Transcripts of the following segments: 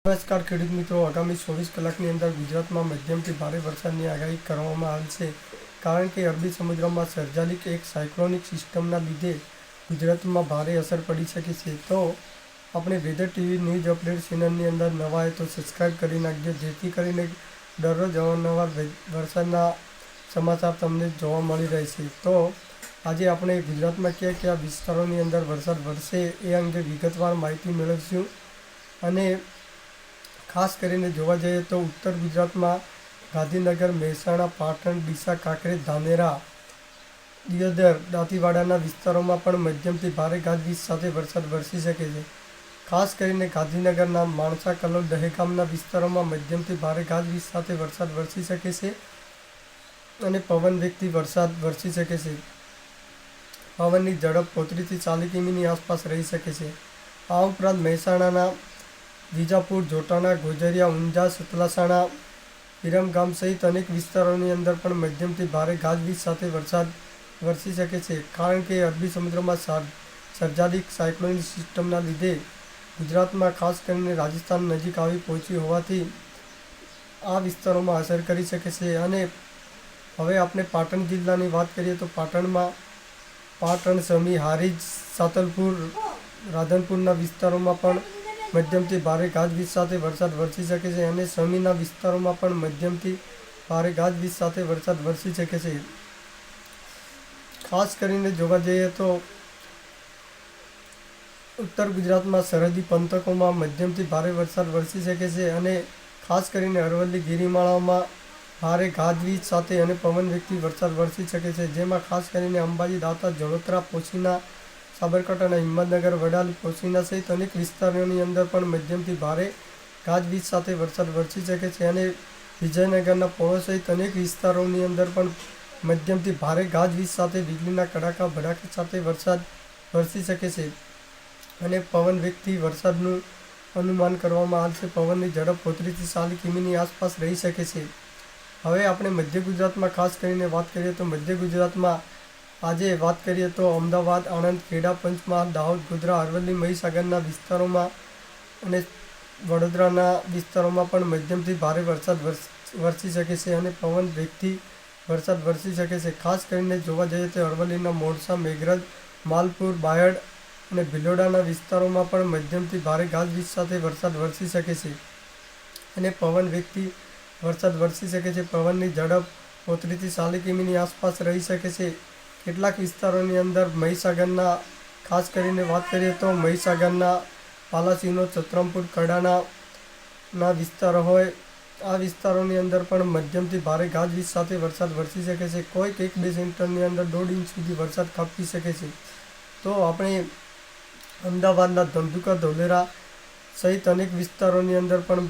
નમસ્કાર ખેડૂત મિત્રો, આગામી 24 કલાકની અંદર ગુજરાતમાં મધ્યમથી ભારે વરસાદની આગાહી કરવામાં આવી છે. કારણ કે અરબી સમુદ્રમાં સર્જાયેલી એક સાયક્લોનિક સિસ્ટમના લીધે ગુજરાતમાં ભારે અસર પડી શકે છે. તો આપણે વેધર ટીવી ન્યૂઝ અપડેટ ચેનલની અંદર નવા હોય તો સબસ્ક્રાઈબ કરી નાખજો, જેથી કરીને દરરોજ અવારનવાર વરસાદના સમાચાર તમને જોવા મળી રહેશે. તો આજે આપણે ગુજરાતમાં કયા કયા વિસ્તારોની અંદર વરસાદ વરસે એ અંગે વિગતવાર માહિતી મેળવીશું. અને ખાસ કરીને જોવા જઈએ તો ઉત્તર ગુજરાતમાં ગાંધીનગર, મહેસાણા, પાટણ, ડીસા, કાંકરેજ, ધાનેરા, દિયોદર, દાંતીવાડાના વિસ્તારોમાં પણ મધ્યમથી ભારે ગાજવીજ સાથે વરસાદ વરસી શકે છે. ખાસ કરીને ગાંધીનગરના માણસા, કલોલ, દહેગામના વિસ્તારોમાં મધ્યમથી ભારે ગાજવીજ સાથે વરસાદ વરસી શકે છે અને પવન વેગથી વરસાદ વરસી શકે છે. પવનની ઝડપ 35 થી 40 કિમીની આસપાસ રહી શકે છે. આ ઉપરાંત મહેસાણાના વિજાપુર, જોટાણા, ગોજરિયા, ઊંઝા, સતલાસણા, વિરમગામ સહિત અનેક વિસ્તારોની અંદર પણ મધ્યમથી ભારે ગાજવીજ સાથે વરસાદ વરસી શકે છે. કારણ કે અરબી સમુદ્રમાં સર્જાયેલી સાયક્લોનિક સિસ્ટમના લીધે ગુજરાતમાં ખાસ કરીને રાજસ્થાન નજીક આવી પહોંચી હોવાથી આ વિસ્તારોમાં અસર કરી શકે છે. અને હવે આપણે પાટણ જિલ્લાની વાત કરીએ તો પાટણમાં પાટણ, સમી, હારીજ, સાતલપુર, રાધનપુરના વિસ્તારોમાં પણ મધ્યમથી ભારે ગાજવીજ સાથે વરસાદ વરસી શકે છે અને સમીના વિસ્તારોમાં પણ મધ્યમથી ભારે ગાજવીજ સાથે વરસાદ વરસી શકે છે. ખાસ કરીને જોવા જઈએ તો ઉત્તર ગુજરાતમાં સરહદી પંથકોમાં મધ્યમથી ભારે વરસાદ વરસી શકે છે અને ખાસ કરીને અરવલ્લી, ગિરિમાળામાં ભારે ગાજવીજ સાથે અને પવન વેગથી વરસાદ વરસી શકે છે. જેમાં ખાસ કરીને અંબાજી, દાંતા, જળોતરા, પોશીના, સાબરકાંઠાના હિંમતનગર, વડાલી, પોશીના સહિત અનેક વિસ્તારોની અંદર પણ મધ્યમથી ભારે ગાજવીજ સાથે વરસાદ વરસી શકે છે અને વિજયનગરના પોળો સહિત અનેક વિસ્તારોની અંદર પણ મધ્યમથી ભારે ગાજવીજ સાથે વીજળીના કડાકા ભડાકા સાથે વરસાદ વરસી શકે છે અને પવન વેગથી વરસાદનું અનુમાન કરવામાં આવે છે. પવનની ઝડપ 35 થી 40 કિમીની આસપાસ રહી શકે છે. હવે આપણે મધ્ય ગુજરાતમાં ખાસ કરીને વાત કરીએ તો મધ્ય ગુજરાતમાં આજે વાત કરીએ તો અમદાવાદ, આણંદ, ખેડા, પંચમહાલ, દાહોદ, ગોધરા, અરવલ્લી, મહીસાગરના વિસ્તારોમાં અને વડોદરાના વિસ્તારોમાં પણ મધ્યમથી ભારે વરસાદ વરસી શકે છે અને પવન વેગથી વરસાદ વરસી શકે છે. ખાસ કરીને જોવા જઈએ તો અરવલ્લીના મોડાસા, મેઘરજ, માલપુર, બાયડ અને ભિલોડાના વિસ્તારોમાં પણ મધ્યમથી ભારે ગાજવીજ સાથે વરસાદ વરસી શકે છે અને પવન વેગથી વરસાદ વરસી શકે છે. પવનની ઝડપ 35 થી 40 કિમીની આસપાસ રહી શકે છે. કેટલાક વિસ્તારોની અંદર મહીસાગરના ખાસ કરીને વાત કરીએ તો મહીસાગરના પાલાસીનો, છત્રમપુર, કડાના વિસ્તારો હોય, આ વિસ્તારોની અંદર પણ મધ્યમથી ભારે ગાજવીજ સાથે વરસાદ વરસી શકે છે. કોઈક 1-2 સેન્ટરની અંદર 1.5 ઇંચ સુધી વરસાદ ખાબકી શકે છે. તો આપણે અમદાવાદના ધંધુકા, ધોલેરા સહિત અનેક વિસ્તારોની અંદર પણ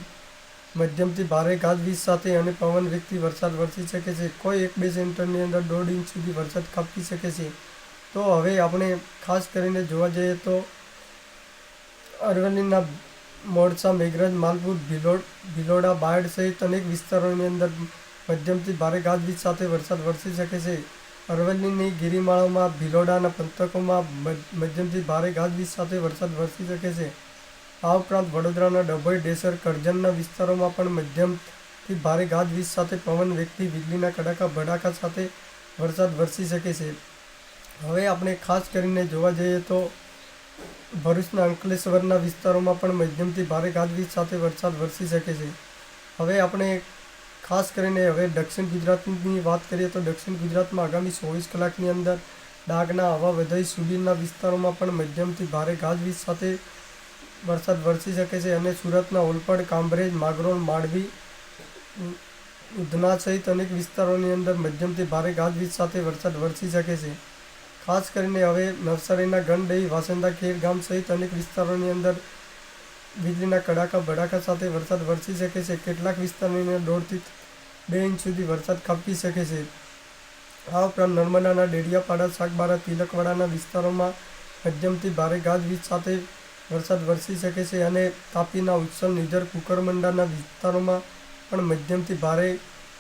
મધ્યમથી ભારે ગાજવીજ સાથે અને પવન વેગથી વરસાદ વરસી શકે છે. કોઈ 1-2 સેન્ટરની અંદર 1.5 ઇંચ સુધી વરસાદ ખાબકી શકે છે. તો હવે આપણે ખાસ કરીને જોવા જઈએ તો અરવલ્લીના મોડાસા, મેઘરજ, માલપુર, ભિલોડા, બાયડ સહિત અનેક વિસ્તારોની અંદર મધ્યમથી ભારે ગાજવીજ સાથે વરસાદ વરસી શકે છે. અરવલ્લીની ગિરિમાળામાં, ભિલોડાના પંથકોમાં મધ્યમથી ભારે ગાજવીજ સાથે વરસાદ વરસી શકે છે. આ ઉપરાંત વડોદરાના ડભોઈ, ડેસર, કરજણના વિસ્તારોમાં પણ મધ્યમથી ભારે ગાજવીજ સાથે પવન વેગથી વીજળીના કડાકા ભડાકા સાથે વરસાદ વરસી શકે છે. હવે આપણે ખાસ કરીને જોવા જઈએ તો ભરૂચના અંકલેશ્વરના વિસ્તારોમાં પણ મધ્યમથી ભારે ગાજવીજ સાથે વરસાદ વરસી શકે છે. હવે આપણે ખાસ કરીને હવે દક્ષિણ ગુજરાતની વાત કરીએ તો દક્ષિણ ગુજરાતમાં આગામી 24 કલાકની અંદર ડાંગના, આવા, વઘઈ, સુબીરના વિસ્તારોમાં પણ મધ્યમથી ભારે ગાજવીજ સાથે વરસાદ વરસી શકે છે અને સુરતના ઓલપાડ, કામરેજ, માગરોળ, માંડવી, ઉધના સહિત અનેક વિસ્તારોની અંદર મધ્યમથી ભારે ગાજવીજ સાથે વરસાદ વરસી શકે છે. ખાસ કરીને હવે નવસારીના ગણદેવી, વાસંદા, ખેર ગામ સહિત અનેક વિસ્તારોની અંદર વીજળીના કડાકા ભડાકા સાથે વરસાદ વરસી શકે છે. કેટલાક વિસ્તારોની અંદર 1.5 થી 2 ઇંચ સુધી વરસાદ ખાબકી શકે છે. આ ઉપરાંત નર્મદાના ડેડિયાપાડા, સાગબારા, તિલકવાડાના વિસ્તારોમાં મધ્યમથી ભારે ગાજવીજ સાથે વરસાદ વરસી શકે છે અને તાપીના ઉચ્છલ, નિઝર, કુકરમંડાના વિસ્તારોમાં પણ મધ્યમથી ભારે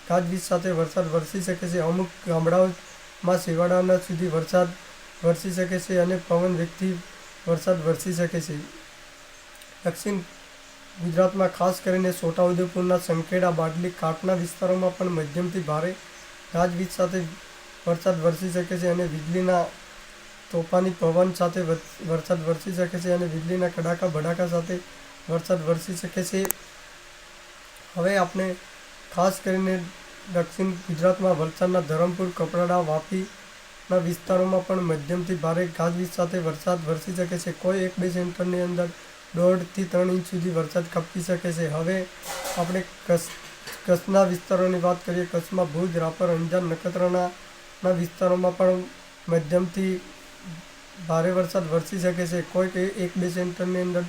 ગાજવીજ સાથે વરસાદ વરસી શકે છે. અમુક ગામડાઓમાં છેવાડાના સુધી વરસાદ વરસી શકે છે અને પવન વેગથી વરસાદ વરસી શકે છે. દક્ષિણ ગુજરાતમાં ખાસ કરીને છોટાઉદેપુરના સંખેડા, બારડોલી, કાંઠાના વિસ્તારોમાં પણ મધ્યમથી ભારે ગાજવીજ સાથે વરસાદ વરસી શકે છે અને વીજળીના તોફાની પવન સાથે વરસાદ વરસી શકે છે અને વીજળીના કડાકા ભડાકા સાથે વરસાદ વરસી શકે છે. હવે આપણે ખાસ કરીને દક્ષિણ ગુજરાતમાં વલસાડના ધરમપુર, કપરાડા, વાપીના વિસ્તારોમાં પણ મધ્યમથી ભારે ગાજવીજ સાથે વરસાદ વરસી શકે છે. કોઈ 1-2 સેન્ટરની અંદર 1.5 થી 3 ઇંચ સુધી વરસાદ ખાબકી શકે છે. હવે આપણે કચ્છના વિસ્તારોની વાત કરીએ. કચ્છમાં ભુજ, રાપર, અંજાર, નખત્રાણાના વિસ્તારોમાં પણ મધ્યમથી ભારે વરસાદ વરસી શકે છે. કોઈક 1-2 સેન્ટરની અંદર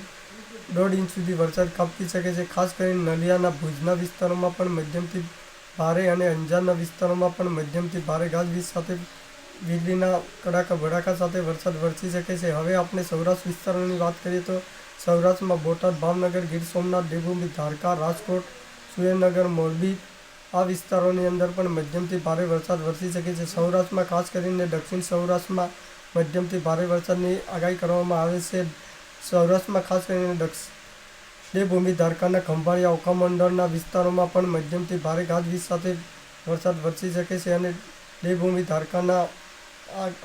1.5 ઇંચ સુધી વરસાદ ખાબકી શકે છે. ખાસ કરીને નલિયાના, ભુજના વિસ્તારોમાં પણ મધ્યમથી ભારે અને અંજારના વિસ્તારોમાં પણ મધ્યમથી ભારે ગાજવીજ સાથે વીજળીના કડાકા ભડાકા સાથે વરસાદ વરસી શકે છે. હવે આપણે સૌરાષ્ટ્ર વિસ્તારોની વાત કરીએ તો સૌરાષ્ટ્રમાં બોટાદ, ભાવનગર, ગીર સોમનાથ, દેવભૂમિ, દ્વારકા, રાજકોટ, સુરેન્દ્રનગર, મોરબી આ વિસ્તારોની અંદર પણ મધ્યમથી ભારે વરસાદ વરસી શકે છે. સૌરાષ્ટ્રમાં ખાસ કરીને દક્ષિણ સૌરાષ્ટ્રમાં મધ્યમથી ભારે વરસાદની આગાહી કરવામાં આવે છે. સૌરાષ્ટ્રમાં ખાસ કરીને દેવભૂમિ, દ્વારકાના ખંભાળિયા, ઓખામંડળના વિસ્તારોમાં પણ મધ્યમથી ભારે ગાજવીજ સાથે વરસાદ વરસી શકે છે અને દેવભૂમિ, દ્વારકાના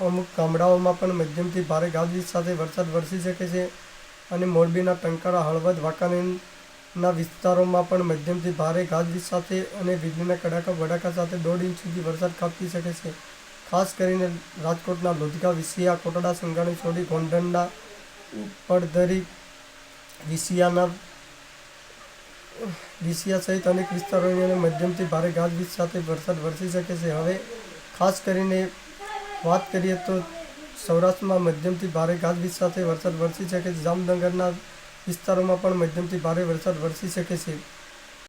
અમુક ગામડાઓમાં પણ મધ્યમથી ભારે ગાજવીજ સાથે વરસાદ વરસી શકે છે અને મોરબીના ટંકારા, હળવદ, વાંકાનેરના વિસ્તારોમાં પણ મધ્યમથી ભારે ગાજવીજ સાથે અને વીજળીના કડાકા ભડાકા સાથે 1.5 ઇંચ સુધી વરસાદ ખાબકી શકે છે. ખાસ કરીને રાજકોટના લોધગા, વિસિયા, કોટડા, સંઘાણી, સોડી, ગોંડલના પડધરી, વિસિયા સહિત અનેક વિસ્તારોની અંદર મધ્યમથી ભારે ગાજવીજ સાથે વરસાદ વરસી શકે છે. હવે ખાસ કરીને વાત કરીએ તો સૌરાષ્ટ્રમાં મધ્યમથી ભારે ગાજવીજ સાથે વરસાદ વરસી શકે છે. જામનગરના વિસ્તારોમાં પણ મધ્યમથી ભારે વરસાદ વરસી શકે છે.